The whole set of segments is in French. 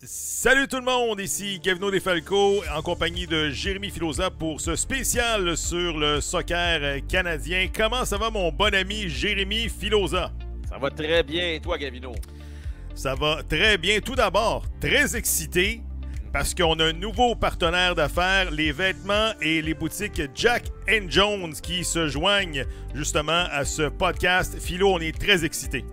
Salut tout le monde, ici Gavino Defalco en compagnie de Jérémy Filosa pour ce spécial sur le soccer canadien. Comment ça va mon bon ami Jérémy Filosa? Ça va très bien et toi Gavino? Ça va très bien. Tout d'abord, très excité parce qu'on a un nouveau partenaire d'affaires, les vêtements et les boutiques Jack & Jones qui se joignent justement à ce podcast. Philo, on est très excités.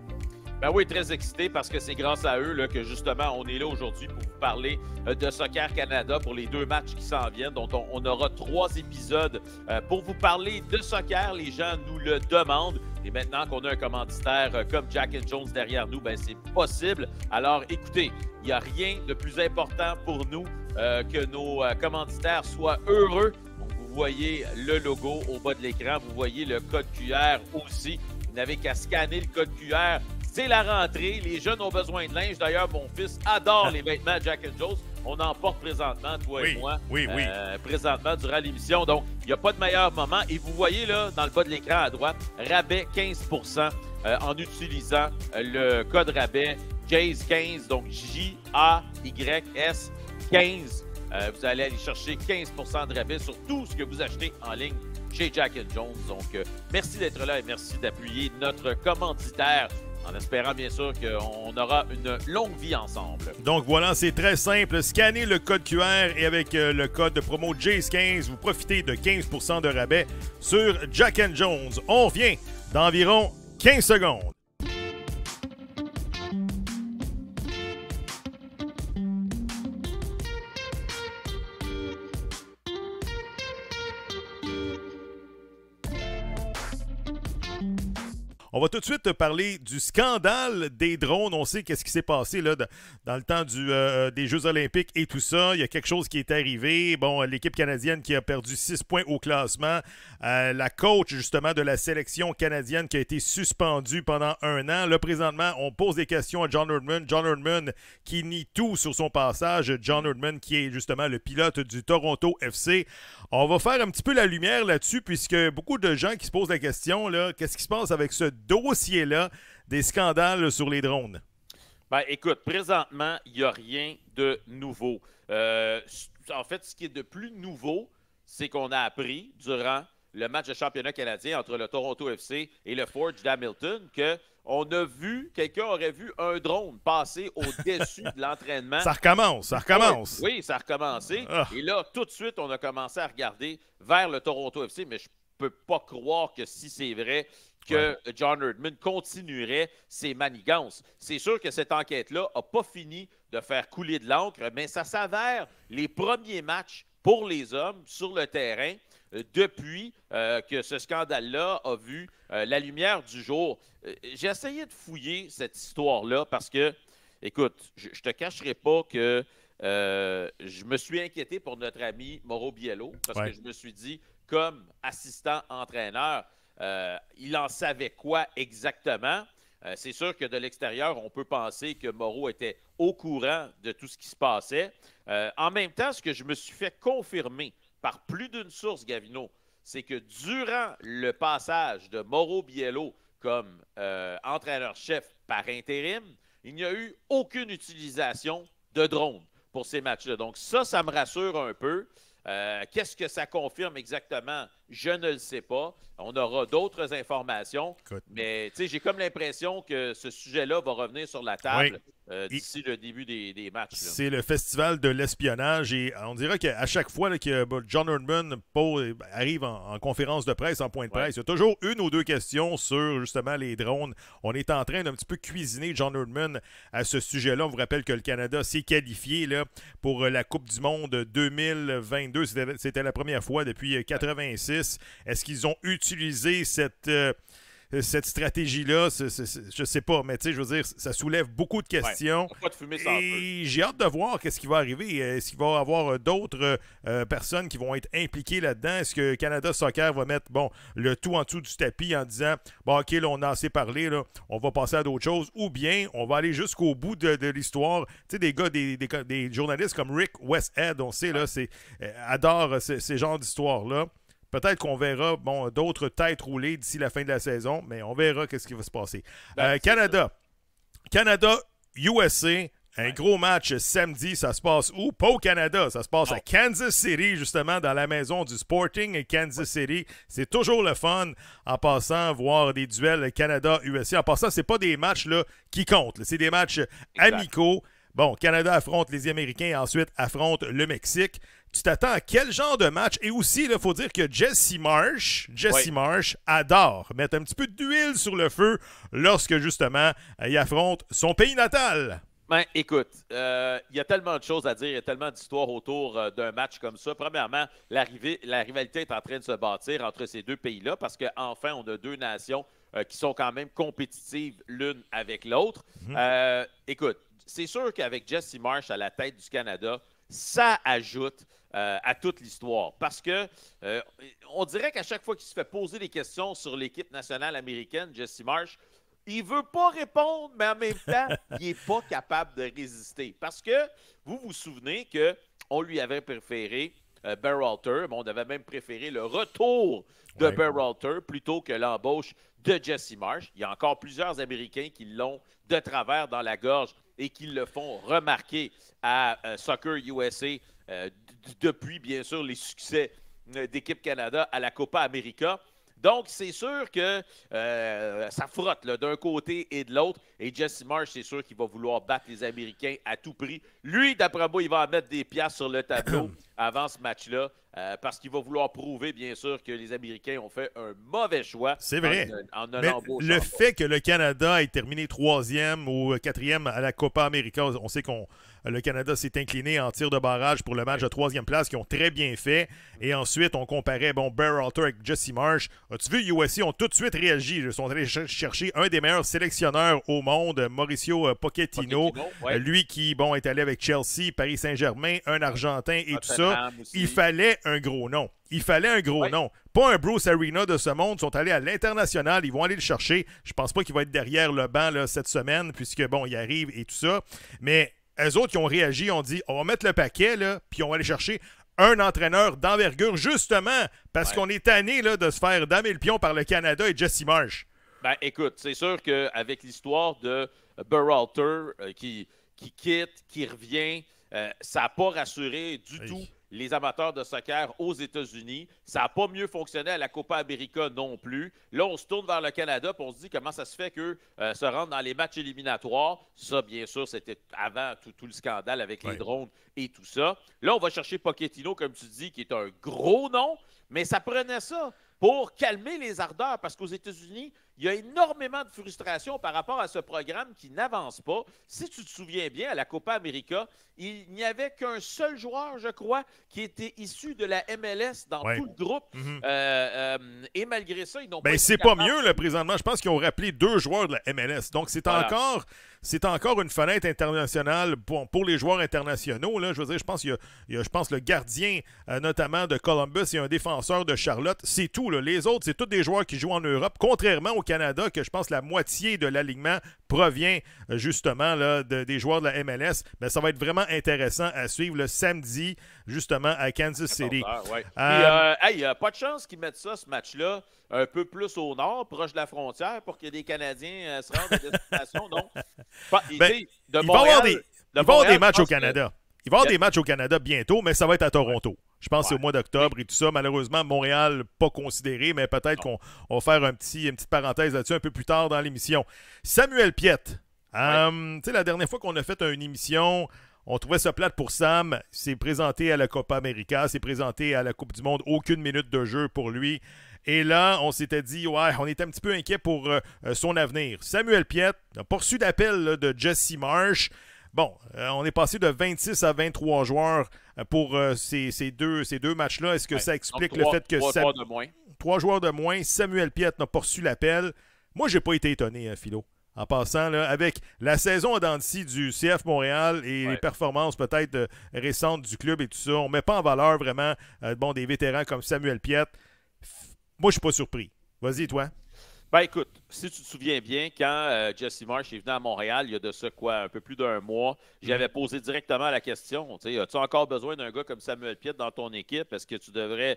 Ben oui, très excité parce que c'est grâce à eux là, que justement on est là aujourd'hui pour vous parler de Soccer Canada pour les 2 matchs qui s'en viennent. Donc on aura 3 épisodes pour vous parler de soccer. Les gens nous le demandent. Et maintenant qu'on a un commanditaire comme Jack & Jones derrière nous, ben c'est possible. Alors écoutez, il n'y a rien de plus important pour nous que nos commanditaires soient heureux. Donc, vous voyez le logo au bas de l'écran, vous voyez le code QR aussi. Vous n'avez qu'à scanner le code QR. C'est la rentrée. Les jeunes ont besoin de linge. D'ailleurs, mon fils adore les vêtements Jack & Jones. On en porte présentement, toi et moi. Oui. Présentement, durant l'émission. Donc, il n'y a pas de meilleur moment. Et vous voyez là, dans le bas de l'écran à droite, rabais 15% en utilisant le code rabais JAYS15. Donc, J-A-Y-S 15. Vous allez aller chercher 15% de rabais sur tout ce que vous achetez en ligne chez Jack & Jones. Donc, merci d'être là et merci d'appuyer notre commanditaire en espérant bien sûr qu'on aura une longue vie ensemble. Donc voilà, c'est très simple. Scannez le code QR et avec le code de promo JAYS15, vous profitez de 15% de rabais sur Jack & Jones. On revient d'environ 15 secondes. On va tout de suite te parler du scandale des drones. On sait qu'est-ce qui s'est passé là, dans le temps des Jeux olympiques et tout ça. Il y a quelque chose qui est arrivé. Bon, l'équipe canadienne qui a perdu 6 points au classement. La coach, justement, de la sélection canadienne qui a été suspendue pendant 1 an. Là, présentement, on pose des questions à John Herdman. John Herdman qui nie tout sur son passage. John Herdman qui est justement le pilote du Toronto FC. On va faire un petit peu la lumière là-dessus puisque beaucoup de gens qui se posent la question, là, qu'est-ce qui se passe avec ce dossier-là des scandales sur les drones? Ben, écoute, présentement, il n'y a rien de nouveau. En fait, ce qui est de plus nouveau, c'est qu'on a appris durant le match de championnat canadien entre le Toronto FC et le Forge d'Hamilton qu'on a vu, quelqu'un aurait vu un drone passer au-dessus de l'entraînement. Ça recommence. Oui, ça a recommencé. Ah. Et là, tout de suite, on a commencé à regarder vers le Toronto FC, mais je peux pas croire que si c'est vrai, que John Herdman continuerait ses manigances. C'est sûr que cette enquête-là n'a pas fini de faire couler de l'encre, mais ça s'avère les premiers matchs pour les hommes sur le terrain depuis que ce scandale-là a vu la lumière du jour. J'ai essayé de fouiller cette histoire-là parce que, écoute, je te cacherai pas que je me suis inquiété pour notre ami Mauro Biello parce que je me suis dit, comme assistant-entraîneur, il en savait quoi exactement? C'est sûr que de l'extérieur, on peut penser que Mauro était au courant de tout ce qui se passait. En même temps, ce que je me suis fait confirmer par plus d'une source, Gavino, c'est que durant le passage de Mauro Biello comme entraîneur-chef par intérim, il n'y a eu aucune utilisation de drone pour ces matchs-là. Donc ça me rassure un peu. Qu'est-ce que ça confirme exactement? Je ne le sais pas. On aura d'autres informations. Mais j'ai comme l'impression que ce sujet-là va revenir sur la table d'ici le début des matchs. C'est le festival de l'espionnage et on dirait qu'à chaque fois là, que John Herdman arrive en conférence de presse, en point de presse, il y a toujours 1 ou 2 questions sur justement les drones. On est en train d'un petit peu cuisiner John Herdman à ce sujet-là. On vous rappelle que le Canada s'est qualifié là, pour la Coupe du Monde 2022. C'était la première fois depuis 1986. Est-ce qu'ils ont utilisé cette stratégie-là? Je sais pas, mais tu sais, je veux dire, ça soulève beaucoup de questions. Pas de fumée sans feu. Et j'ai hâte de voir qu'est-ce qui va arriver. Est-ce qu'il va y avoir d'autres personnes qui vont être impliquées là-dedans? Est-ce que Canada Soccer va mettre le tout en dessous du tapis en disant OK, là, on a assez parlé, là, on va passer à d'autres choses, ou bien on va aller jusqu'au bout de l'histoire. Tu sais, des gars, des journalistes comme Rick Westhead, on sait, là, adorent ces genres d'histoires-là. Peut-être qu'on verra d'autres têtes roulées d'ici la fin de la saison, mais on verra qu'est-ce qui va se passer. Canada, USA, Un gros match samedi, ça se passe où? Pas au Canada, ça se passe à Kansas City, justement, dans la maison du Sporting Kansas City. C'est toujours le fun, en passant, voir des duels Canada-USA. En passant, c'est pas des matchs là, qui comptent, là. C'est des matchs amicaux. Bon, Canada affronte les Américains et ensuite affronte le Mexique. Tu t'attends à quel genre de match? Et aussi, il faut dire que Jesse Marsh adore mettre un petit peu d'huile sur le feu lorsque, justement, il affronte son pays natal. Ben, écoute, il y a tellement de choses à dire, il y a tellement d'histoires autour d'un match comme ça. Premièrement, la rivalité est en train de se bâtir entre ces deux pays-là parce qu'enfin, on a deux nations qui sont quand même compétitives l'une avec l'autre. Écoute, c'est sûr qu'avec Jesse Marsh à la tête du Canada, ça ajoute à toute l'histoire. Parce que on dirait qu'à chaque fois qu'il se fait poser des questions sur l'équipe nationale américaine, Jesse Marsh, il veut pas répondre, mais en même temps, il n'est pas capable de résister. Parce que vous vous souvenez qu'on lui avait préféré Berhalter, mais on avait même préféré le retour de Berhalter plutôt que l'embauche de Jesse Marsh. Il y a encore plusieurs Américains qui l'ont de travers dans la gorge et qui le font remarquer à Soccer USA depuis, bien sûr, les succès d'équipe Canada à la Copa América. Donc, c'est sûr que ça frotte d'un côté et de l'autre. Et Jesse Marsh, c'est sûr qu'il va vouloir battre les Américains à tout prix. Lui, d'après moi, il va en mettre des piastres sur le tableau avant ce match-là parce qu'il va vouloir prouver, bien sûr, que les Américains ont fait un mauvais choix. C'est vrai. Mais le fait que le Canada ait terminé 3e ou 4e à la Copa América, on sait que le Canada s'est incliné en tir de barrage pour le match de 3e place, qu'ils ont très bien fait. Et ensuite, on comparait Berhalter avec Jesse Marsh. As-tu vu, USA ont tout de suite réagi. Ils sont allés chercher un des meilleurs sélectionneurs au monde, Mauricio Pochettino. Lui qui est allé avec Chelsea, Paris Saint-Germain, un Argentin et tout ça. Il fallait un gros nom. Il fallait un gros nom. Pas un Bruce Arena de ce monde. Ils sont allés à l'international. Ils vont aller le chercher. Je pense pas qu'il va être derrière le banc là, cette semaine, puisque, il arrive et tout ça. Mais eux autres qui ont réagi, ont dit, on va mettre le paquet, là, puis on va aller chercher un entraîneur d'envergure, justement, parce qu'on est tanné là, de se faire damer le pion par le Canada et Jesse Marsh. Ben, écoute, c'est sûr qu'avec l'histoire de Berhalter qui quitte, qui revient, ça n'a pas rassuré du tout les amateurs de soccer aux États-Unis. Ça n'a pas mieux fonctionné à la Copa América non plus. Là, on se tourne vers le Canada et on se dit comment ça se fait qu'eux se rendent dans les matchs éliminatoires. Ça, bien sûr, c'était avant tout le scandale avec les drones et tout ça. Là, on va chercher Pochettino, comme tu dis, qui est un gros nom, mais ça prenait ça pour calmer les ardeurs parce qu'aux États-Unis, il y a énormément de frustration par rapport à ce programme qui n'avance pas. Si tu te souviens bien, à la Copa América, il n'y avait qu'un seul joueur, je crois, qui était issu de la MLS dans tout le groupe. Et malgré ça, ils n'ont pas été c'est capables. pas mieux, là, présentement. Je pense qu'ils ont rappelé 2 joueurs de la MLS. Donc, c'est encore une fenêtre internationale pour les joueurs internationaux. Là. Je veux dire, je pense qu'il y a le gardien, notamment de Columbus, et un défenseur de Charlotte. C'est tout. Là. Les autres, c'est tous des joueurs qui jouent en Europe, contrairement au Canada, que je pense la moitié de l'alignement provient justement là, des joueurs de la MLS. Mais ça va être vraiment intéressant à suivre le samedi, justement, à Kansas City. Il n'y a pas de chance qu'ils mettent ça, ce match-là, un peu plus au nord, proche de la frontière, pour que des Canadiens se rendent à destination. Non. Il va y avoir des matchs au Canada. Il va y avoir des matchs au Canada bientôt, mais ça va être à Toronto. Je pense que c'est au mois d'octobre et tout ça. Malheureusement, Montréal, pas considéré, mais peut-être qu'on va faire une petite parenthèse là-dessus un peu plus tard dans l'émission. Samuel Piette. Tu sais, la dernière fois qu'on a fait une émission, on trouvait ça plate pour Sam. C'est présenté à la Copa América, c'est présenté à la Coupe du Monde. Aucune minute de jeu pour lui. Et là, on s'était dit, on était un petit peu inquiet pour son avenir. Samuel Piette n'a pas reçu d'appel de Jesse Marsh. Bon, on est passé de 26 à 23 joueurs pour ces deux matchs-là. Est-ce que ça explique le fait que 3 joueurs de moins, Samuel Piette n'a pas reçu l'appel? Moi, j'ai pas été étonné, Philo. En passant, là, avec la saison à dents de scie du CF Montréal et les performances peut-être récentes du club et tout ça, on ne met pas en valeur vraiment des vétérans comme Samuel Piette. Moi, je suis pas surpris. Vas-y, toi. Ben écoute, si tu te souviens bien, quand Jesse Marsh est venu à Montréal, il y a de ça un peu plus d'1 mois, j'avais posé directement la question, as-tu encore besoin d'un gars comme Samuel Piette dans ton équipe? Est-ce qu'il devrait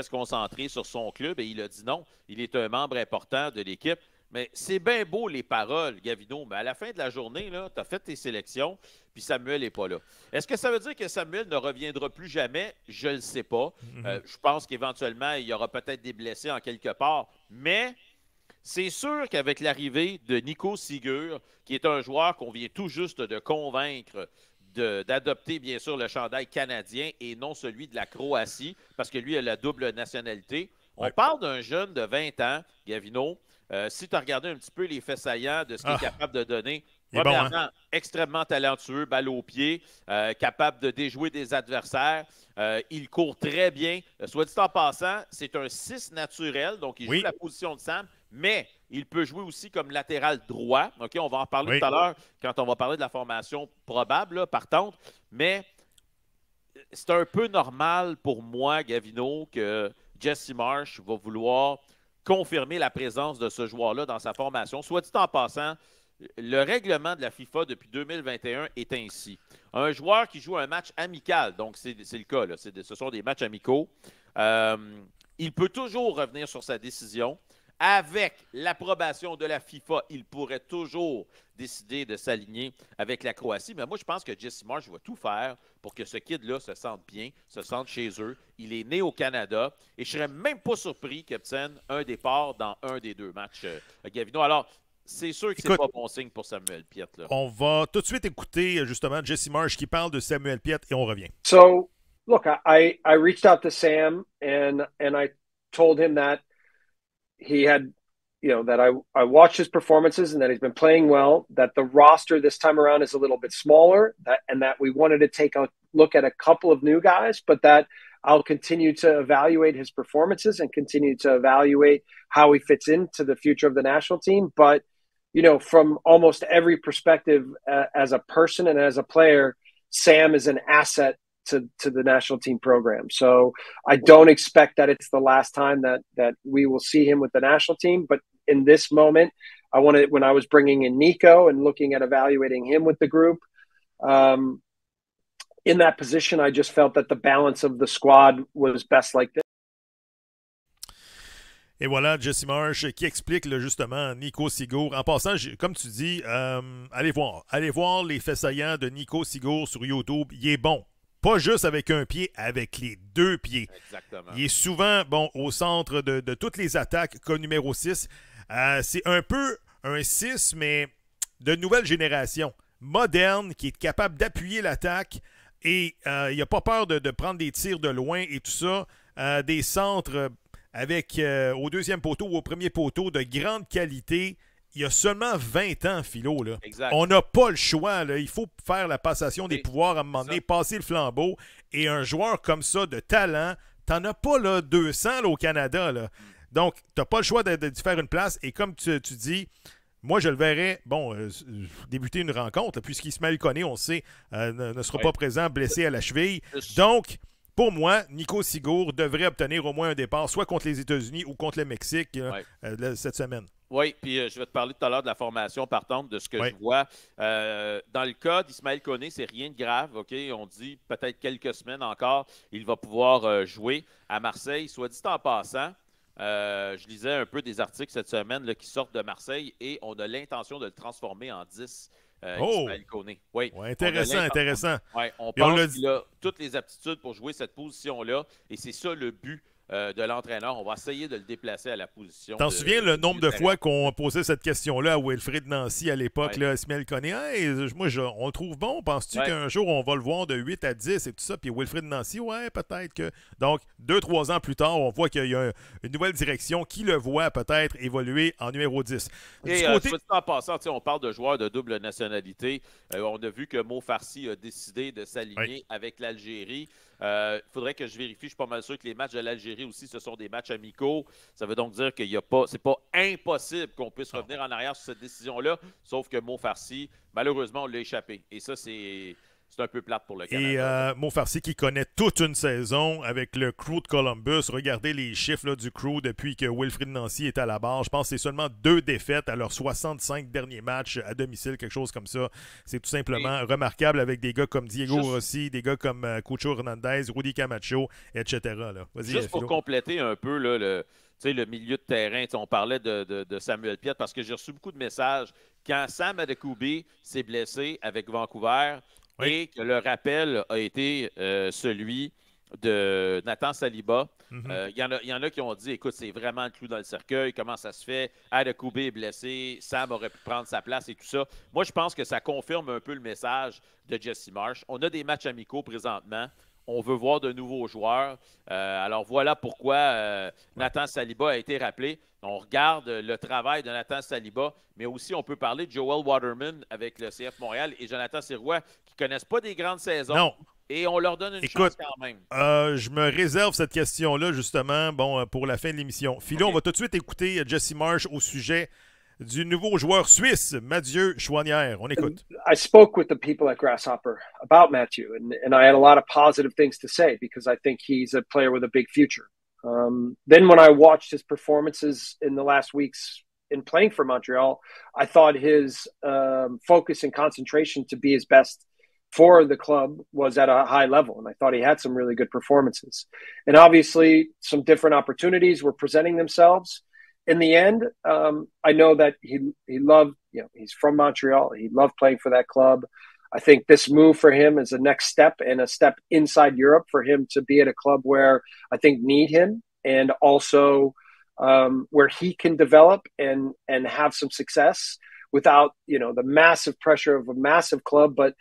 se concentrer sur son club? Et il a dit non, il est un membre important de l'équipe. Mais c'est bien beau les paroles, Gavino, mais à la fin de la journée, tu as fait tes sélections, puis Samuel n'est pas là. Est-ce que ça veut dire que Samuel ne reviendra plus jamais? Je ne le sais pas. Je pense qu'éventuellement, il y aura peut-être des blessés en quelque part, mais c'est sûr qu'avec l'arrivée de Nico Sigur, qui est un joueur qu'on vient tout juste de convaincre d'adopter, bien sûr, le chandail canadien et non celui de la Croatie, parce que lui a la double nationalité. On parle d'un jeune de 20 ans, Gavino. Si tu as regardé un petit peu les faits saillants de ce qu'il est capable de donner, premièrement, bon, hein? Extrêmement talentueux, balle au pied, capable de déjouer des adversaires. Il court très bien. Soit dit en passant, c'est un 6 naturel, donc il joue la position de Sam, mais il peut jouer aussi comme latéral droit. OK, on va en parler tout à l'heure quand on va parler de la formation probable, là, partante. Mais c'est un peu normal pour moi, Gavino, que Jesse Marsh va vouloir confirmer la présence de ce joueur-là dans sa formation. Soit dit en passant, le règlement de la FIFA depuis 2021 est ainsi. Un joueur qui joue un match amical, donc c'est le cas, là, ce sont des matchs amicaux, il peut toujours revenir sur sa décision. Avec l'approbation de la FIFA, il pourrait toujours décider de s'aligner avec la Croatie. Mais moi, je pense que Jesse Marsh va tout faire pour que ce kid-là se sente bien, se sente chez eux. Il est né au Canada et je ne serais même pas surpris qu'il obtienne un départ dans un des deux matchs, Gavino. Alors, c'est sûr que c'est pas bon signe pour Samuel Piette. Là. On va tout de suite écouter justement Jesse Marsh qui parle de Samuel Piette et on revient. So, look, I reached out to Sam and I told him that he had, that I watched his performances and that he's been playing well, that the roster this time around is a little bit smaller, and that we wanted to take a look at a couple of new guys, but that I'll continue to evaluate his performances and continue to evaluate how he fits into the future of the national team. But, from almost every perspective, as a person and as a player, Sam is an asset to the national team program. So I don't expect that it's the last time that we will see him with the national team. But in this moment, when I was bringing in Nico and looking at evaluating him with the group, in that position, I just felt that the balance of the squad was best like this. Et voilà, Jesse Marsh qui explique là, justement Nico Sigur. En passant, comme tu dis, allez voir les faits saillants de Nico Sigur sur YouTube. Il est bon. Pas juste avec un pied, avec les deux pieds. Exactement. Il est souvent au centre de toutes les attaques comme numéro 6. C'est un peu un 6, mais de nouvelle génération. Moderne, qui est capable d'appuyer l'attaque et il n'a pas peur de prendre des tirs de loin et tout ça. Des centres avec au deuxième poteau ou au premier poteau de grande qualité. Il y a seulement 20 ans, Philo. Là. On n'a pas le choix. Là. Il faut faire la passation des pouvoirs à un moment donné, passer le flambeau. Et un joueur comme ça, de talent, t'en as pas là, 200 là, au Canada. Là. Donc, tu n'as pas le choix de faire une place. Et comme tu dis, moi, je le verrais, débuter une rencontre, puisqu'Ismaël Koné, on sait, ne sera pas présent, blessé à la cheville. Donc, pour moi, Nico Sigur devrait obtenir au moins un départ, soit contre les États-Unis ou contre le Mexique cette semaine. Oui, puis je vais te parler tout à l'heure de la formation partante, de ce que je vois. Dans le cas d'Ismaël Koné, c'est rien de grave, OK? On dit peut-être quelques semaines encore, il va pouvoir jouer à Marseille. Soit dit en passant, je lisais un peu des articles cette semaine là, qui sortent de Marseille et on a l'intention de le transformer en 10. Ismaël Koné. Oui. Intéressant. Ouais, on pense qu'il a toutes les aptitudes pour jouer cette position-là et c'est ça le but de l'entraîneur. On va essayer de le déplacer à la position. T'en souviens le nombre de fois qu'on posait cette question-là à Wilfrid Nancy à l'époque, Ismaël Koné? Hey, on le trouve bon. Penses-tu qu'un jour on va le voir de 8 à 10 et tout ça? Puis Wilfrid Nancy, peut-être que. Donc, 2-3 ans plus tard, on voit qu'il y a une nouvelle direction qui le voit peut-être évoluer en numéro 10. Et en passant, on parle de joueurs de double nationalité. On a vu que Mo Farsi a décidé de s'aligner avec l'Algérie. Il faudrait que je vérifie. Je suis pas mal sûr que les matchs de l'Algérie aussi, ce sont des matchs amicaux. Ça veut donc dire qu'il c'est pas impossible qu'on puisse revenir en arrière sur cette décision-là, sauf que Mo Farsi, malheureusement, on l'a échappé. Et ça, c'est un peu plate pour le Canada. Et Mo Farsi qui connaît toute une saison avec le Crew de Columbus. Regardez les chiffres là, du Crew depuis que Wilfrid Nancy est à la barre. Je pense que c'est seulement 2 défaites à leurs 65 derniers matchs à domicile, quelque chose comme ça. C'est tout simplement remarquable avec des gars comme Diego Rossi, des gars comme Cucho Hernandez, Rudy Camacho, etc. Là. Juste pour compléter un peu là, sais, le milieu de terrain. On parlait de Samuel Piette parce que j'ai reçu beaucoup de messages. Quand Sam Adekoubi s'est blessé avec Vancouver Oui. et que le rappel a été celui de Nathan Saliba, y en a qui ont dit, écoute, c'est vraiment le clou dans le cercueil, comment ça se fait, Adekoubi est blessé, Sam aurait pu prendre sa place et tout ça. Moi, je pense que ça confirme un peu le message de Jesse Marsh. On a des matchs amicaux présentement. On veut voir de nouveaux joueurs. Alors voilà pourquoi Nathan Saliba a été rappelé. On regarde le travail de Nathan Saliba, mais aussi on peut parler de Joel Waterman avec le CF Montréal et Jonathan Sirois qui ne connaissent pas des grandes saisons. Non. Et on leur donne une Écoute, chance quand même. Je me réserve cette question-là, justement, pour la fin de l'émission. Philo, on va tout de suite écouter Jesse Marsh au sujet du nouveau joueur suisse, Mathieu Choinière. On écoute. I spoke with the people at Grasshopper about Matthew, and I had a lot of positive things to say because I think he's a player with a big future. Then when I watched his performances in the last weeks in playing for Montreal, I thought his focus and concentration to be his best for the club was at a high level. And I thought he had some really good performances. And obviously, some different opportunities were presenting themselves. In the end, I know that he loved, he's from Montreal. He loved playing for that club. I think this move for him is a next step and a step inside Europe for him to be at a club where I think need him and also where he can develop and have some success without the massive pressure of a massive club, but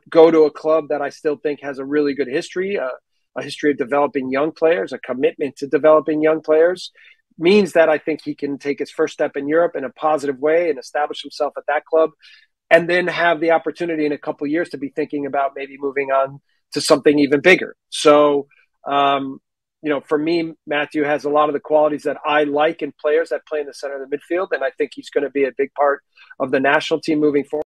go to a club that I still think has a really good history, a history of developing young players, a commitment to developing young players, means that I think he can take his first step in Europe in a positive way and establish himself at that club, and then have the opportunity in a couple of years to be thinking about maybe moving on to something even bigger. So, for me, Matthew has a lot of the qualities that I like in players that play in the center of the midfield, and I think he's going to be a big part of the national team moving forward.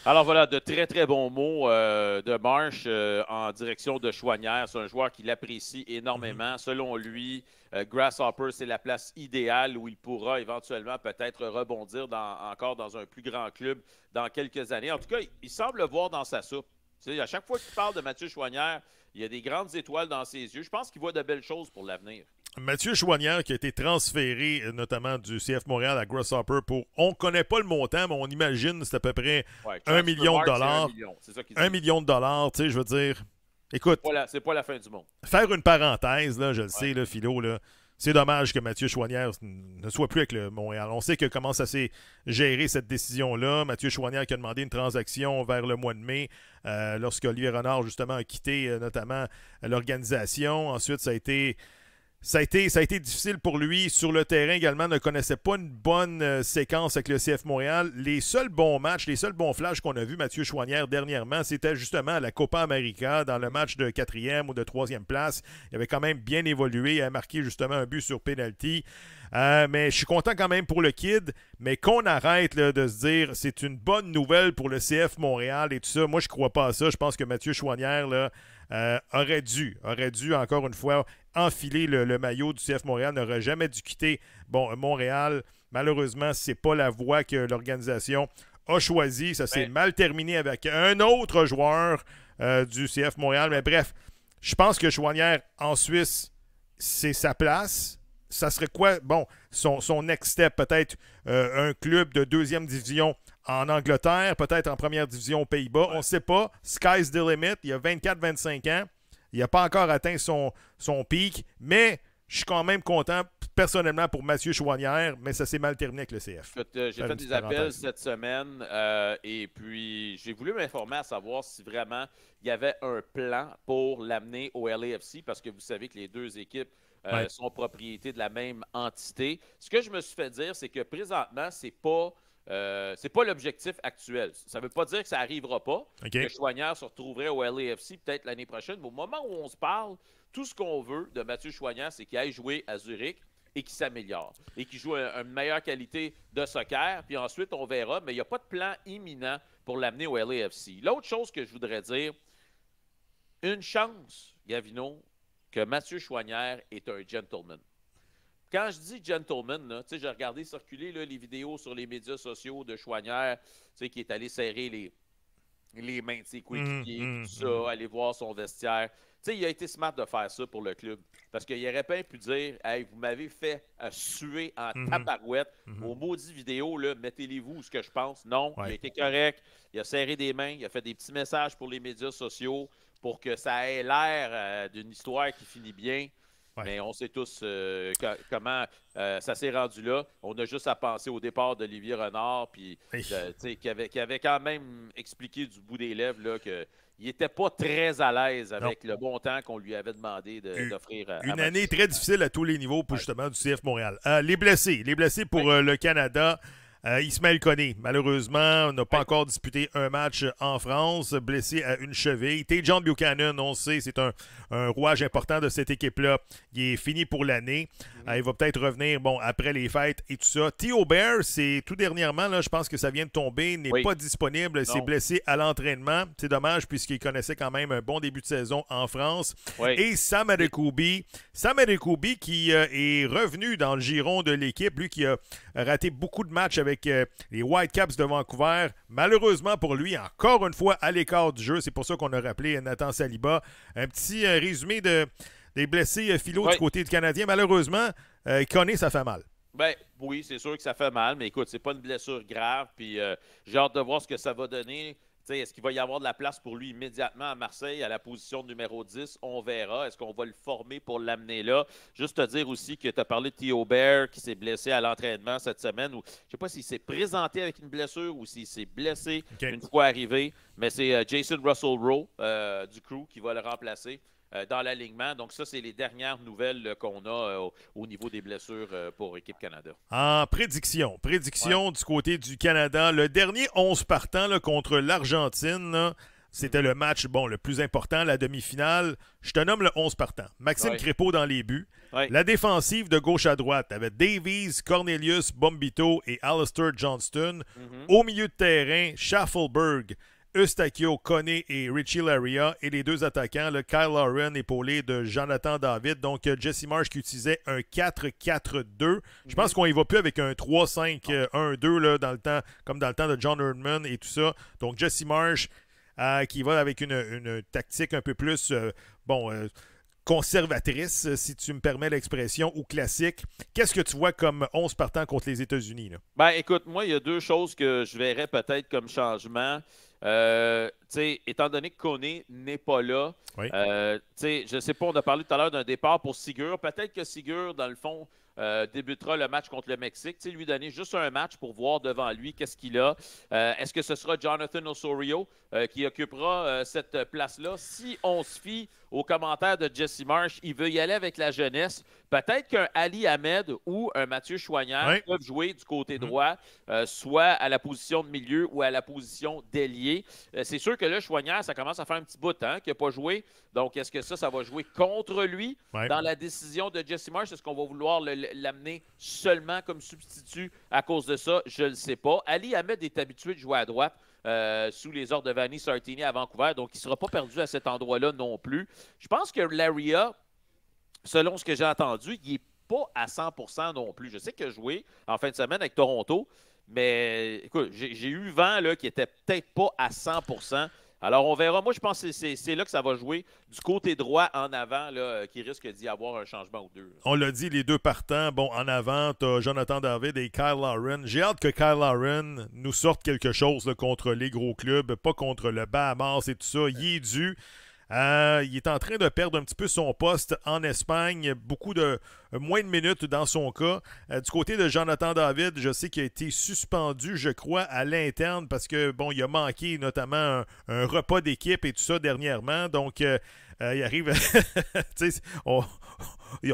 Alors voilà, de très, très bons mots de Marsh en direction de Choinière. C'est un joueur qu'il apprécie énormément. Selon lui, Grasshopper, c'est la place idéale où il pourra éventuellement peut-être rebondir encore dans un plus grand club dans quelques années. En tout cas, il semble le voir dans sa soupe. Tu sais, à chaque fois qu'il parle de Mathieu Choinière, il y a des grandes étoiles dans ses yeux. Je pense qu'il voit de belles choses pour l'avenir. Mathieu Choinière qui a été transféré notamment du CF Montréal à Grasshopper pour, on ne connaît pas le montant, mais on imagine c'est à peu près 1 million de dollars. C'est ça qu'il 1 million de dollars, tu sais, je veux dire. Écoute, c'est pas la fin du monde. Faire une parenthèse, là, je le sais, là, Philo, là, c'est dommage que Mathieu Choinière ne soit plus avec le Montréal. On sait comment ça s'est géré cette décision-là. Mathieu Choinière qui a demandé une transaction vers le mois de mai lorsque Olivier Renard, justement, a quitté notamment l'organisation. Ensuite, ça a été difficile pour lui. Sur le terrain également, ne connaissait pas une bonne séquence avec le CF Montréal. Les seuls bons matchs, les seuls bons flashs qu'on a vus Mathieu Choinière dernièrement, c'était justement à la Copa América, dans le match de 4e ou de 3e place. Il avait quand même bien évolué, il a marqué justement un but sur penalty. Mais je suis content quand même pour le kid, mais qu'on arrête là, de se dire c'est une bonne nouvelle pour le CF Montréal et tout ça. Moi, je crois pas à ça. Je pense que Mathieu Choinière là, aurait dû, encore une fois, enfiler le maillot du CF Montréal, n'aurait jamais dû quitter Montréal. Malheureusement, c'est pas la voie que l'organisation a choisie. Ça s'est mal terminé avec un autre joueur du CF Montréal. Mais bref, je pense que Choinière en Suisse, c'est sa place. Ça serait quoi? Bon, son next step, peut-être un club de 2e division en Angleterre, peut-être en 1re division aux Pays-Bas. On ne sait pas. Sky's the limit. Il a 24-25 ans. Il n'a pas encore atteint son pic, mais je suis quand même content, personnellement, pour Mathieu Choinière, mais ça s'est mal terminé avec le CF. J'ai fait des appels cette semaine et puis j'ai voulu m'informer à savoir si vraiment il y avait un plan pour l'amener au LAFC, parce que vous savez que les deux équipes sont propriétés de la même entité. Ce que je me suis fait dire, c'est que présentement, c'est pas l'objectif actuel. Ça ne veut pas dire que ça n'arrivera pas, que Choinière se retrouverait au LAFC peut-être l'année prochaine. Mais au moment où on se parle, tout ce qu'on veut de Mathieu Choinière, c'est qu'il aille jouer à Zurich et qu'il s'améliore. Et qu'il joue une meilleure qualité de soccer. Puis ensuite, on verra. Mais il n'y a pas de plan imminent pour l'amener au LAFC. L'autre chose que je voudrais dire, une chance, Gavino, que Mathieu Choinière est un gentleman. Quand je dis gentleman, j'ai regardé circuler là, les vidéos sur les médias sociaux de Choinière, qui est allé serrer les mains de ses coéquipiers, tout ça, aller voir son vestiaire. Tu sais, il a été smart de faire ça pour le club. Parce qu'il aurait pas pu dire « Hey, vous m'avez fait suer en tabarouette. Aux maudits vidéos, là, mettez-les-vous ce que je pense. » Non, il a été correct. Il a serré des mains. Il a fait des petits messages pour les médias sociaux pour que ça ait l'air d'une histoire qui finit bien. Ouais. Mais on sait tous comment ça s'est rendu là. On a juste à penser au départ d'Olivier Renard, puis qui avait quand même expliqué du bout des lèvres qu'il n'était pas très à l'aise avec le bon temps qu'on lui avait demandé d'offrir. Une année très difficile à tous les niveaux pour justement du CF Montréal. Les blessés pour le Canada. Ismaël Koné, malheureusement, n'a pas encore disputé un match en France, blessé à une cheville. Tajon Buchanan, on sait, c'est un rouage important de cette équipe-là. Il est fini pour l'année. Il va peut-être revenir après les fêtes et tout ça. Theo Bair, c'est tout dernièrement, là, je pense que ça vient de tomber, n'est pas disponible. C'est blessé à l'entraînement. C'est dommage puisqu'il connaissait quand même un bon début de saison en France. Et Sam Adekoubi qui est revenu dans le giron de l'équipe, lui qui a raté beaucoup de matchs avec les Whitecaps de Vancouver. Malheureusement pour lui, encore une fois à l'écart du jeu. C'est pour ça qu'on a rappelé Nathan Saliba. Un petit résumé des blessés philo du côté du Canadien. Malheureusement, Koné, ça fait mal. Ben oui, c'est sûr que ça fait mal, mais écoute, c'est pas une blessure grave. Puis j'ai hâte de voir ce que ça va donner. Est-ce qu'il va y avoir de la place pour lui immédiatement à Marseille, à la position numéro 10? On verra. Est-ce qu'on va le former pour l'amener là? Juste te dire aussi que tu as parlé de Theo Bair qui s'est blessé à l'entraînement cette semaine. Je ne sais pas s'il s'est présenté avec une blessure ou s'il s'est blessé une fois arrivé. Mais c'est Jason Russell Rowe du Crew qui va le remplacer dans l'alignement. Donc ça, c'est les dernières nouvelles qu'on a au niveau des blessures pour Équipe Canada. En prédiction du côté du Canada, le dernier 11 partant là, contre l'Argentine, c'était le match le plus important, la demi-finale. Je te nomme le 11 partant. Maxime Crépeau dans les buts. La défensive de gauche à droite avec Davies, Cornelius, Bombito et Alistair Johnston. Au milieu de terrain, Schaffelberg, Eustachio, Koné et Richie Laryea, et les deux attaquants, Kyle Lauren épaulé de Jonathan David. Donc, Jesse Marsh qui utilisait un 4-4-2. Je pense qu'on y va plus avec un 3-5-1-2 là, dans le temps, comme dans le temps de John Herdman et tout ça. Donc, Jesse Marsh qui va avec une tactique un peu plus conservatrice, si tu me permets l'expression, ou classique. Qu'est-ce que tu vois comme 11 partants contre les États-Unis? Là? Ben, écoute, moi, il y a deux choses que je verrais peut-être comme changement. Étant donné que Koné n'est pas là, je ne sais pas, on a parlé tout à l'heure d'un départ pour Sigur. Peut-être que Sigur, dans le fond, débutera le match contre le Mexique. Lui donner juste un match pour voir devant lui qu'est-ce qu'il a. Est-ce que ce sera Jonathan Osorio qui occupera cette place-là? Si on se fie aux commentaires de Jesse Marsh, il veut y aller avec la jeunesse. Peut-être qu'un Ali Ahmed ou un Mathieu Choignard peuvent jouer du côté droit, soit à la position de milieu ou à la position d'ailier. C'est sûr que là, Choignard, ça commence à faire un petit bout de temps qu'il n'a pas joué. Donc, est-ce que ça va jouer contre lui dans la décision de Jesse Marsh? Est-ce qu'on va vouloir l'amener seulement comme substitut à cause de ça? Je ne le sais pas. Ali Ahmed est habitué de jouer à droite. Sous les ordres de Vanni Sartini à Vancouver, donc il ne sera pas perdu à cet endroit-là non plus. Je pense que Laryea, selon ce que j'ai entendu, il n'est pas à 100% non plus. Je sais qu'il a joué en fin de semaine avec Toronto, mais écoute, j'ai eu vent qu'il n'était peut-être pas à 100%. Alors, on verra. Moi, je pense que c'est là que ça va jouer du côté droit en avant, qu'il risque d'y avoir un changement ou deux. On l'a dit, les deux partants. En avant, tu as Jonathan David et Kyle Lauren. J'ai hâte que Kyle Lauren nous sorte quelque chose contre les gros clubs, pas contre le Bahamas et tout ça. Il est dû. Il est en train de perdre un petit peu son poste en Espagne. Moins de minutes dans son cas. Du côté de Jonathan David, je sais qu'il a été suspendu, je crois, à l'interne parce que, il a manqué notamment un repas d'équipe et tout ça dernièrement. Donc, il arrive...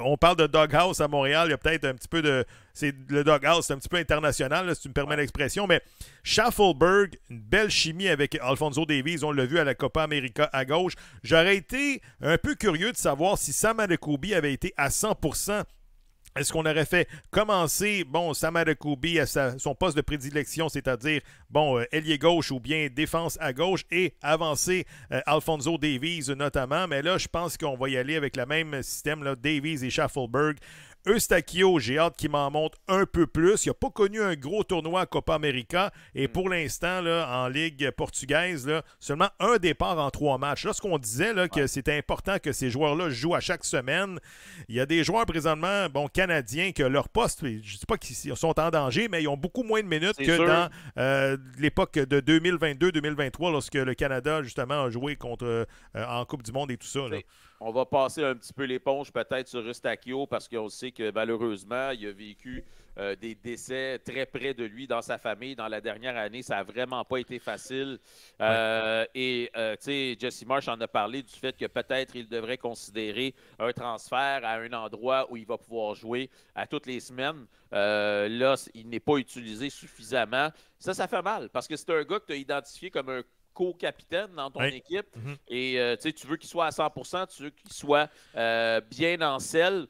on parle de doghouse à Montréal. Il y a peut-être un petit peu de... Le doghouse, c'est un petit peu international, là, si tu me permets l'expression. Mais Schaffelberg, une belle chimie avec Alphonso Davies. On l'a vu à la Copa América à gauche. J'aurais été un peu curieux de savoir si Sam Adekoubi avait été à 100%. Est-ce qu'on aurait fait commencer, Sam Adekoubi à son poste de prédilection, c'est-à-dire, ailier gauche ou bien défense à gauche et avancer Alphonso Davies notamment. Mais là, je pense qu'on va y aller avec le même système, là, Davies et Schaffelberg. Eustachio, j'ai hâte qu'il m'en montre un peu plus. Il n'a pas connu un gros tournoi à Copa América et pour l'instant, là, en Ligue portugaise, là, seulement un départ en 3 matchs. Lorsqu'on disait là, que c'était important que ces joueurs-là jouent à chaque semaine, il y a des joueurs présentement canadiens que leur poste, je ne dis pas qu'ils sont en danger, mais ils ont beaucoup moins de minutes que dans l'époque de 2022-2023 lorsque le Canada, justement, a joué contre en Coupe du Monde et tout ça. Là. On va passer un petit peu l'éponge peut-être sur Eustachio parce qu'on sait que malheureusement, il a vécu des décès très près de lui dans sa famille. Dans la dernière année, ça n'a vraiment pas été facile. Tu sais, Jesse Marsh en a parlé du fait que peut-être il devrait considérer un transfert à un endroit où il va pouvoir jouer à toutes les semaines. Là, il n'est pas utilisé suffisamment. Ça fait mal parce que c'est un gars que tu as identifié comme un co-capitaine dans ton équipe. Et tu veux qu'il soit à 100%, tu veux qu'il soit bien en selle.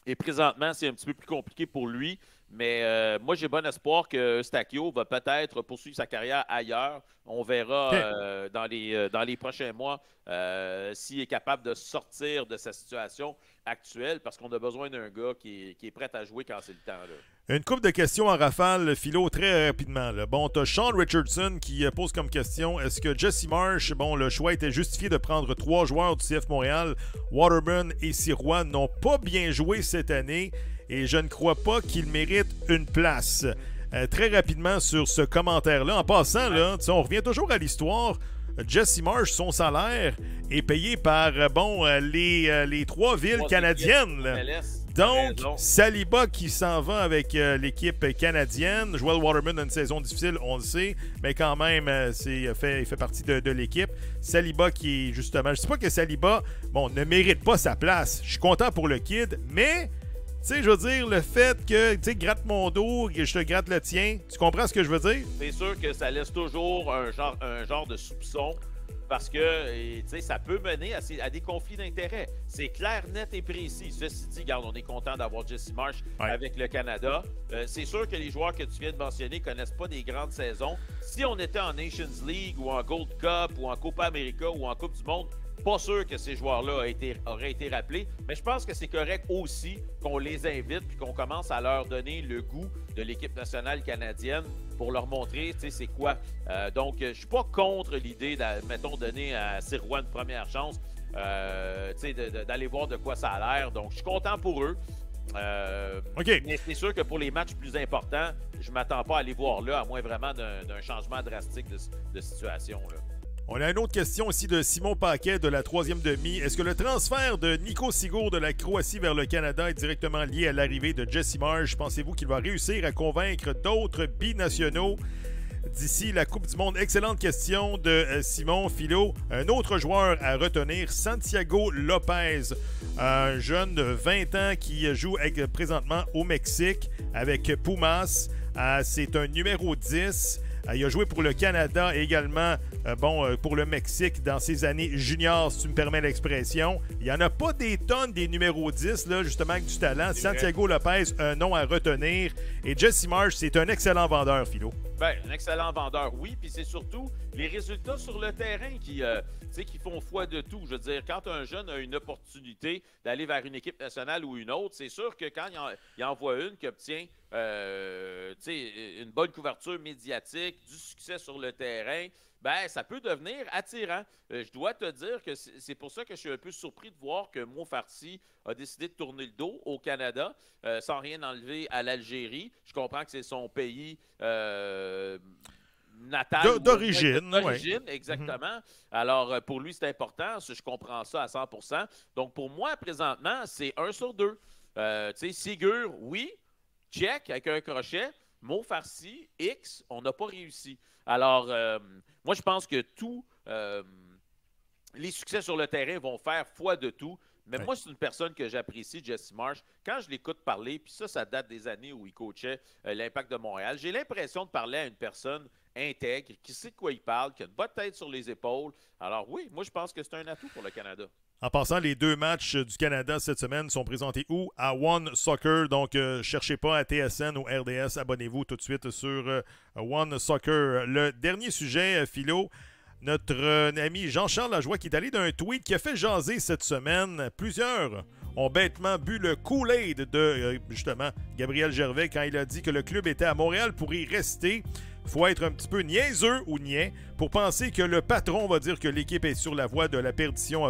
Et présentement, c'est un petit peu plus compliqué pour lui. Mais moi, j'ai bon espoir que Eustachio va peut-être poursuivre sa carrière ailleurs. On verra dans les prochains mois s'il est capable de sortir de sa situation actuelle parce qu'on a besoin d'un gars qui est prêt à jouer quand c'est le temps. Là. Une couple de questions en rafale, Philo, très rapidement. Là. Bon, tu as Sean Richardson qui pose comme question, est-ce que Jesse Marsh, le choix était justifié de prendre 3 joueurs du CF Montréal, Waterman et Sirois, n'ont pas bien joué cette année et je ne crois pas qu'ils méritent une place. Très rapidement sur ce commentaire-là. En passant, là, on revient toujours à l'histoire. Jesse Marsh, son salaire est payé par les 3 villes canadiennes. Là. Donc, Saliba qui s'en va avec l'équipe canadienne. Joel Waterman a une saison difficile, on le sait, mais quand même, il fait partie de l'équipe. Saliba qui est justement... Je ne sais pas que Saliba ne mérite pas sa place. Je suis content pour le kid, mais... Tu sais, je veux dire, le fait que, tu sais, gratte mon dos, que je te gratte le tien, tu comprends ce que je veux dire? C'est sûr que ça laisse toujours un genre de soupçon parce que, tu sais, ça peut mener à des conflits d'intérêts. C'est clair, net et précis. Ceci dit, regarde, on est content d'avoir Jesse Marsh avec le Canada. C'est sûr que les joueurs que tu viens de mentionner ne connaissent pas des grandes saisons. Si on était en Nations League ou en Gold Cup ou en Copa América ou en Coupe du Monde, pas sûr que ces joueurs-là auraient été rappelés, mais je pense que c'est correct aussi qu'on les invite et qu'on commence à leur donner le goût de l'équipe nationale canadienne pour leur montrer, tu sais, c'est quoi. Donc, je suis pas contre l'idée, mettons, donner à Sirois une première chance, tu sais, d'aller voir de quoi ça a l'air. Donc, je suis content pour eux. Mais c'est sûr que pour les matchs plus importants, je ne m'attends pas à aller voir là, à moins vraiment d'un changement drastique de situation, là. On a une autre question ici de Simon Paquet de la 3e demi. Est-ce que le transfert de Nico Sigour de la Croatie vers le Canada est directement lié à l'arrivée de Jesse Marsh? Pensez-vous qu'il va réussir à convaincre d'autres binationaux d'ici la Coupe du Monde? Excellente question de Simon Philo. Un autre joueur à retenir, Santiago Lopez, un jeune de 20 ans qui joue présentement au Mexique avec Pumas. C'est un numéro 10. Il a joué pour le Canada également, pour le Mexique dans ses années juniors, si tu me permets l'expression. Il n'y en a pas des tonnes des numéros 10, là, justement, avec du talent. Santiago Lopez, un nom à retenir. Et Jesse Marsh, c'est un excellent vendeur, Philo. Bien, un excellent vendeur, oui. Puis c'est surtout les résultats sur le terrain qui font foi de tout. Je veux dire, quand un jeune a une opportunité d'aller vers une équipe nationale ou une autre, c'est sûr que quand il en voit une qui obtient une bonne couverture médiatique, du succès sur le terrain, ben ça peut devenir attirant. Je dois te dire que c'est pour ça que je suis un peu surpris de voir que Mo Farsi a décidé de tourner le dos au Canada sans rien enlever à l'Algérie. Je comprends que c'est son pays natal. D'origine. Exactement. Alors, pour lui, c'est important. Je comprends ça à 100%. Donc, pour moi, présentement, c'est 1 sur 2. Tu sais, Sigur, oui. Check avec un crochet. Mo Farsi, X, on n'a pas réussi. Alors, moi, je pense que tous les succès sur le terrain vont faire foi de tout. Mais moi, c'est une personne que j'apprécie, Jesse Marsh. Quand je l'écoute parler, puis ça date des années où il coachait l'Impact de Montréal, j'ai l'impression de parler à une personne intègre, qui sait de quoi il parle, qui a une bonne tête sur les épaules. Alors oui, moi, je pense que c'est un atout pour le Canada. En passant, les 2 matchs du Canada cette semaine sont présentés où? À One Soccer. Donc, cherchez pas à TSN ou RDS. Abonnez-vous tout de suite sur One Soccer. Le dernier sujet, Philo, notre ami Jean-Charles Lajoie qui est allé d'un tweet qui a fait jaser cette semaine. Plusieurs ont bêtement bu le Kool-Aid de, justement, Gabriel Gervais quand il a dit que le club était à Montréal pour y rester. Faut être un petit peu niaiseux ou niais pour penser que le patron va dire que l'équipe est sur la voie de la perdition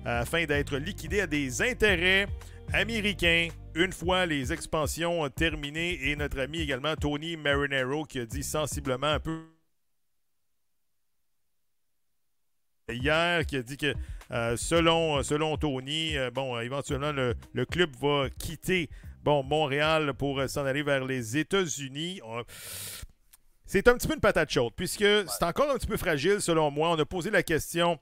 afin d'être liquidée à des intérêts américains une fois les expansions terminées. Et notre ami également Tony Marinaro qui a dit sensiblement un peu hier, qui a dit que selon Tony, éventuellement le club va quitter Montréal pour s'en aller vers les États-Unis. C'est un petit peu une patate chaude, puisque c'est encore un petit peu fragile selon moi. On a posé la question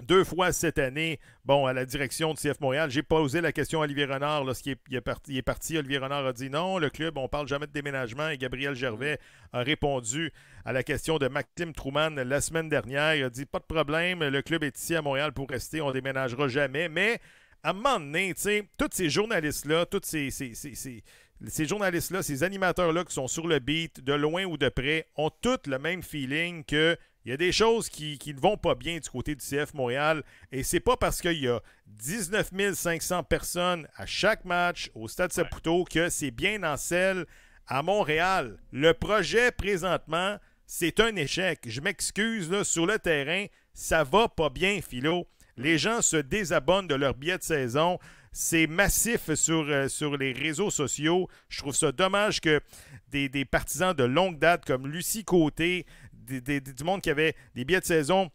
2 fois cette année, à la direction du CF Montréal. J'ai posé la question à Olivier Renard lorsqu'il est parti. Olivier Renard a dit non, le club, on parle jamais de déménagement. Et Gabriel Gervais a répondu à la question de Maxime Trouman la semaine dernière. Il a dit pas de problème, le club est ici à Montréal pour rester, on ne déménagera jamais. Mais à un moment donné, tous ces journalistes-là, tous ces journalistes-là, ces animateurs-là qui sont sur le beat, de loin ou de près, ont tous le même feeling que il y a des choses qui ne vont pas bien du côté du CF Montréal et c'est pas parce qu'il y a 19 500 personnes à chaque match au Stade Saputo que c'est bien en selle à Montréal. Le projet, présentement, c'est un échec. Je m'excuse, là, sur le terrain, ça va pas bien, Philo. Les gens se désabonnent de leur billet de saison. C'est massif sur les réseaux sociaux. Je trouve ça dommage que des partisans de longue date comme Lucie Côté, du monde qui avait des billets de saison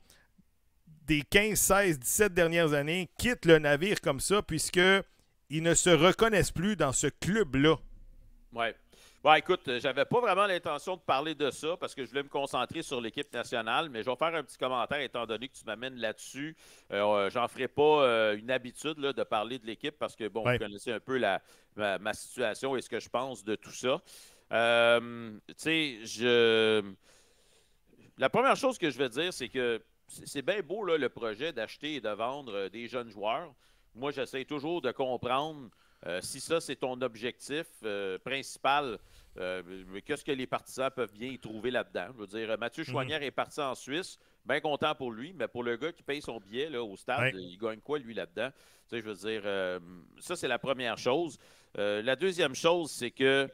des 15, 16, 17 dernières années, quittent le navire comme ça puisqu'ils ne se reconnaissent plus dans ce club-là. Ouais. Bon, écoute, j'avais pas vraiment l'intention de parler de ça parce que je voulais me concentrer sur l'équipe nationale, mais je vais faire un petit commentaire étant donné que tu m'amènes là-dessus. J'en ferai pas une habitude là, de parler de l'équipe parce que, vous connaissez un peu ma situation et ce que je pense de tout ça. La première chose que je veux dire, c'est que c'est bien beau là, le projet d'acheter et de vendre des jeunes joueurs. Moi, j'essaie toujours de comprendre si ça, c'est ton objectif principal, qu'est-ce que les partisans peuvent bien y trouver là-dedans? Je veux dire, Mathieu Choinière est parti en Suisse, bien content pour lui, mais pour le gars qui paye son billet là, au stade, il gagne quoi, lui, là-dedans? Tu sais, je veux dire, ça, c'est la première chose. La deuxième chose, c'est que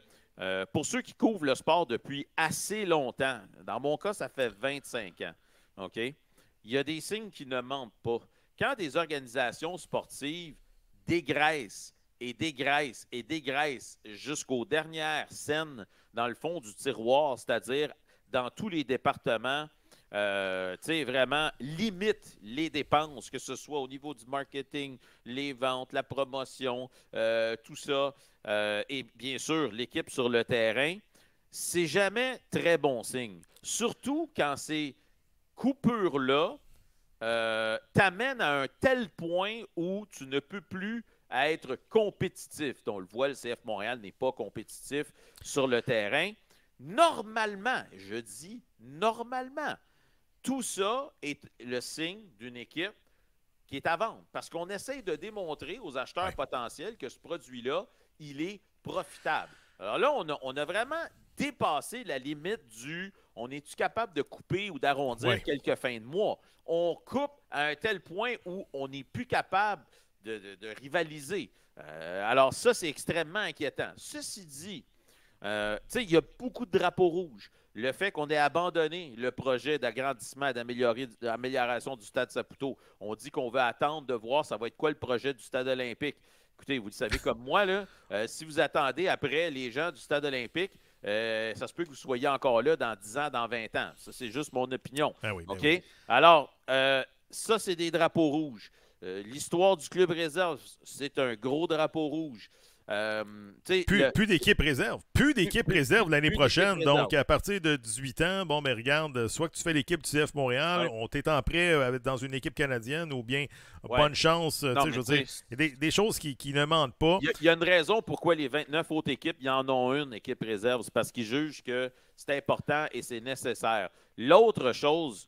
pour ceux qui couvrent le sport depuis assez longtemps, dans mon cas, ça fait 25 ans, OK? Il y a des signes qui ne mentent pas. Quand des organisations sportives dégraissent et dégraissent jusqu'aux dernières scènes dans le fond du tiroir, c'est-à-dire dans tous les départements, vraiment limite les dépenses, que ce soit au niveau du marketing, les ventes, la promotion, tout ça, et bien sûr l'équipe sur le terrain, c'est jamais très bon signe. Surtout quand ces coupures-là t'amènent à un tel point où tu ne peux plus être compétitif. On le voit, le CF Montréal n'est pas compétitif sur le terrain. Normalement, je dis normalement, tout ça est le signe d'une équipe qui est à vendre. Parce qu'on essaie de démontrer aux acheteurs potentiels que ce produit-là, il est profitable. Alors là, on a vraiment dépassé la limite du « on est-tu capable de couper ou d'arrondir quelques fins de mois? » On coupe à un tel point où on n'est plus capable de rivaliser. Alors ça, c'est extrêmement inquiétant. Ceci dit, il y a beaucoup de drapeaux rouges. Le fait qu'on ait abandonné le projet d'agrandissement et d'amélioration du Stade Saputo, on dit qu'on veut attendre de voir ça va être quoi le projet du Stade olympique. Écoutez, vous le savez comme moi, là, si vous attendez après les gens du Stade olympique, ça se peut que vous soyez encore là dans 10 ans, dans 20 ans. Ça, c'est juste mon opinion. OK? Oui. Alors, ça, c'est des drapeaux rouges. L'histoire du club réserve, c'est un gros drapeau rouge. Plus d'équipe réserve. Plus d'équipe réserve l'année prochaine. Donc, à partir de 18 ans, regarde, soit que tu fais l'équipe du CF Montréal, on t'étend prêt dans une équipe canadienne ou bien pas une chance. Non, je veux dire, il y a des choses qui ne mentent pas. Il y a une raison pourquoi les 29 autres équipes, il y en ont une équipe réserve. C'est parce qu'ils jugent que c'est important et c'est nécessaire. L'autre chose,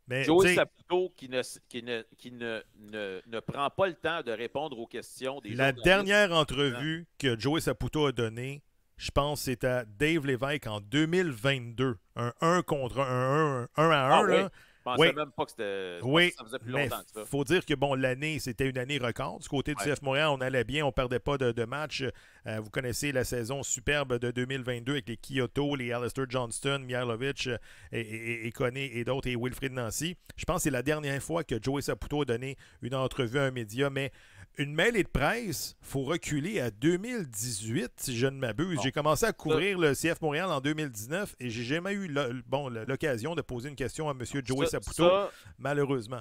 Joey Saputo qui ne prend pas le temps de répondre aux questions des La dernière entrevue que Joey Saputo a donnée, je pense, c'est à Dave Lévesque en 2022. Un 1 contre 1 à 1. Là. pensais même pas que c'était. Oui, Ça faisait plus mais longtemps que ça. il faut dire que bon, l'année, c'était une année record. Du côté du CF Montréal, on allait bien, on ne perdait pas de match. Vous connaissez la saison superbe de 2022 avec les Kyoto, les Alistair Johnston, Mihailovic et Koné et d'autres, et Wilfried Nancy. Je pense que c'est la dernière fois que Joey Saputo a donné une entrevue à un média, mais une mêlée de presse, il faut reculer à 2018, si je ne m'abuse. J'ai commencé à couvrir le CF Montréal en 2019 et j'ai jamais eu l'occasion de poser une question à M. Joey Saputo, malheureusement.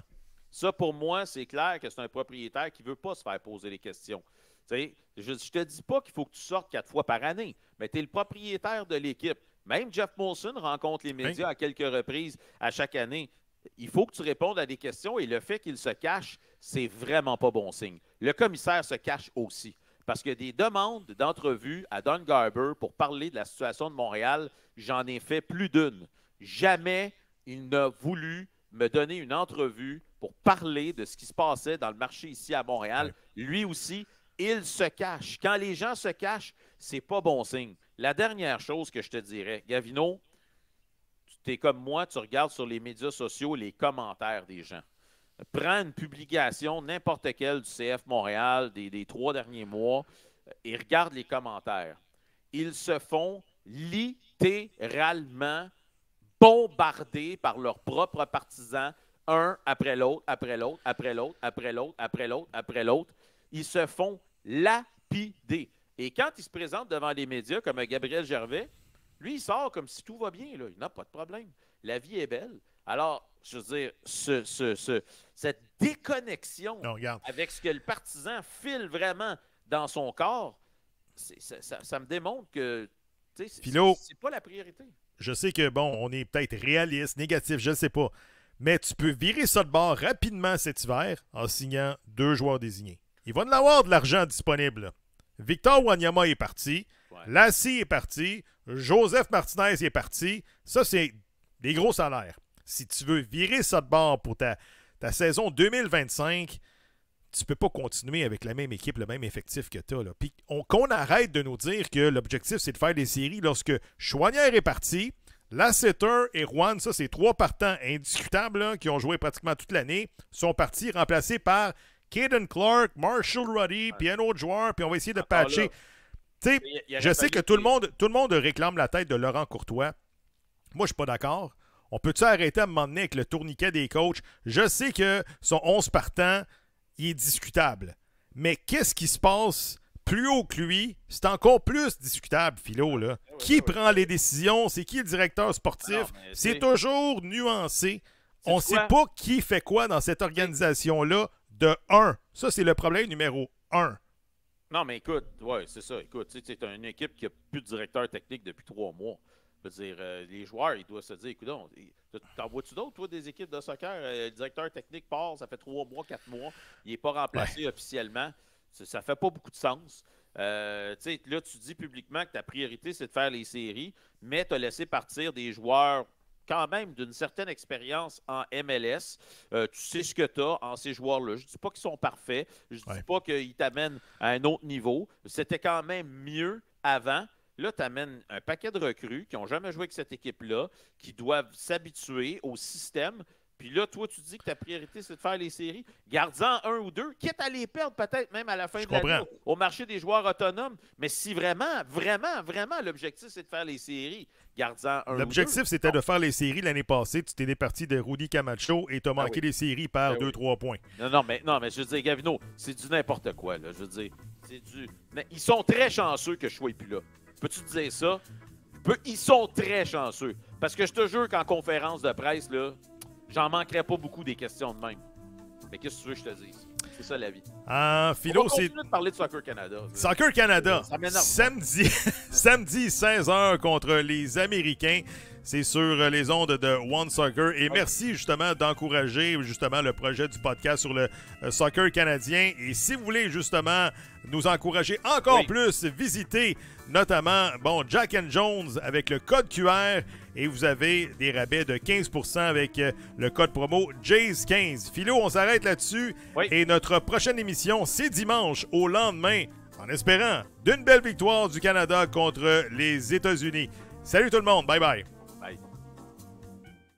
Ça, pour moi, c'est clair que c'est un propriétaire qui ne veut pas se faire poser les questions. Je ne te dis pas qu'il faut que tu sortes 4 fois par année, mais tu es le propriétaire de l'équipe. Même Jeff Molson rencontre les médias à quelques reprises à chaque année. Il faut que tu répondes à des questions et le fait qu'il se cache, c'est vraiment pas bon signe. Le commissaire se cache aussi parce que des demandes d'entrevue à Don Garber pour parler de la situation de Montréal, j'en ai fait plus d'une. Jamais il n'a voulu me donner une entrevue pour parler de ce qui se passait dans le marché ici à Montréal. Oui. Lui aussi, il se cache. Quand les gens se cachent, c'est pas bon signe. La dernière chose que je te dirais, Gavino, tu es comme moi, tu regardes sur les médias sociaux les commentaires des gens. Prends une publication, n'importe quelle du CF Montréal des 3 derniers mois et regarde les commentaires. Ils se font littéralement bombarder par leurs propres partisans, un après l'autre, après l'autre, après l'autre, après l'autre, après l'autre, après l'autre. Ils se font lapider. Et quand ils se présentent devant les médias, comme Gabriel Gervais, lui, il sort comme si tout va bien. Là. Il n'a pas de problème. La vie est belle. Alors, je veux dire, cette déconnexion avec ce que le partisan file vraiment dans son corps, ça me démontre que c'est pas la priorité. Je sais que, bon, on est peut-être réaliste, négatif, je ne sais pas. Mais tu peux virer ça de bord rapidement cet hiver en signant 2 joueurs désignés. Il va en avoir de l'argent disponible. Victor Wanyama est parti. Ouais. Lassie est parti. Joseph Martinez est parti. Ça, c'est des gros salaires. Si tu veux virer ça de bord pour ta saison 2025, tu peux pas continuer avec la même équipe, le même effectif que tu as. Puis qu'on arrête de nous dire que l'objectif, c'est de faire des séries lorsque Chouanière est parti, Lasseter et Juan, ça, c'est 3 partants indiscutables là, qui ont joué pratiquement toute l'année, sont partis remplacés par Caden Clark, Marshall Ruddy, puis un autre joueur, puis on va essayer de patcher. Tu sais, je sais que tout le monde réclame la tête de Laurent Courtois. Moi, je suis pas d'accord. On peut-tu arrêter à un moment donné avec le tourniquet des coachs? Je sais que son 11 partant, il est discutable. Mais qu'est-ce qui se passe plus haut que lui? C'est encore plus discutable, Philo. Là. Qui prend les décisions? C'est qui le directeur sportif? C'est toujours nuancé. On ne sait pas qui fait quoi dans cette organisation-là de 1. Ça, c'est le problème numéro 1. Non, mais écoute, ouais, c'est ça. Écoute, tu as une équipe qui n'a plus de directeur technique depuis 3 mois. Je veux dire, les joueurs, ils doivent se dire, écoute, t'en vois-tu d'autres, toi, des équipes de soccer? Le directeur technique part, ça fait 3 mois, 4 mois. Il n'est pas remplacé officiellement. Ça ne fait pas beaucoup de sens. Là, tu dis publiquement que ta priorité, c'est de faire les séries, mais tu as laissé partir des joueurs quand même d'une certaine expérience en MLS. Tu sais ce que tu as en ces joueurs-là. Je ne dis pas qu'ils sont parfaits. Je ne dis pas qu'ils t'amènent à un autre niveau. C'était quand même mieux avant. Là, tu amènes un paquet de recrues qui n'ont jamais joué avec cette équipe-là, qui doivent s'habituer au système. Puis là, toi, tu dis que ta priorité, c'est de faire les séries. Garde-en 1 ou 2, quitte à les perdre peut-être même à la fin de l'année au marché des joueurs autonomes. Mais si vraiment, vraiment, vraiment, l'objectif, c'est de faire les séries, garde-en 1 ou 2. L'objectif, c'était de faire les séries l'année passée. Tu t'es départi de Rudy Camacho et tu as manqué les séries par 2-3 points. Non, mais je veux dire, Gavino, c'est du n'importe quoi. Là. Je veux dire, c'est du... Mais ils sont très chanceux que je sois plus là. Peux-tu te dire ça? Ils sont très chanceux. Parce que je te jure qu'en conférence de presse, là, j'en manquerais pas beaucoup des questions de même. Mais qu'est-ce que tu veux que je te dise? C'est ça la vie. Philo, on va continuer de parler de Soccer Canada. Soccer Canada, samedi 16h contre les Américains. C'est sur les ondes de One Soccer. Et merci justement d'encourager justement le projet du podcast sur le soccer canadien. Et si vous voulez justement nous encourager encore plus, visitez notamment Jack and Jones avec le code QR et vous avez des rabais de 15% avec le code promo Jays15. Philo, on s'arrête là-dessus. Et notre prochaine émission, c'est dimanche au lendemain, en espérant d'une belle victoire du Canada contre les États-Unis. Salut tout le monde. Bye bye. Bye.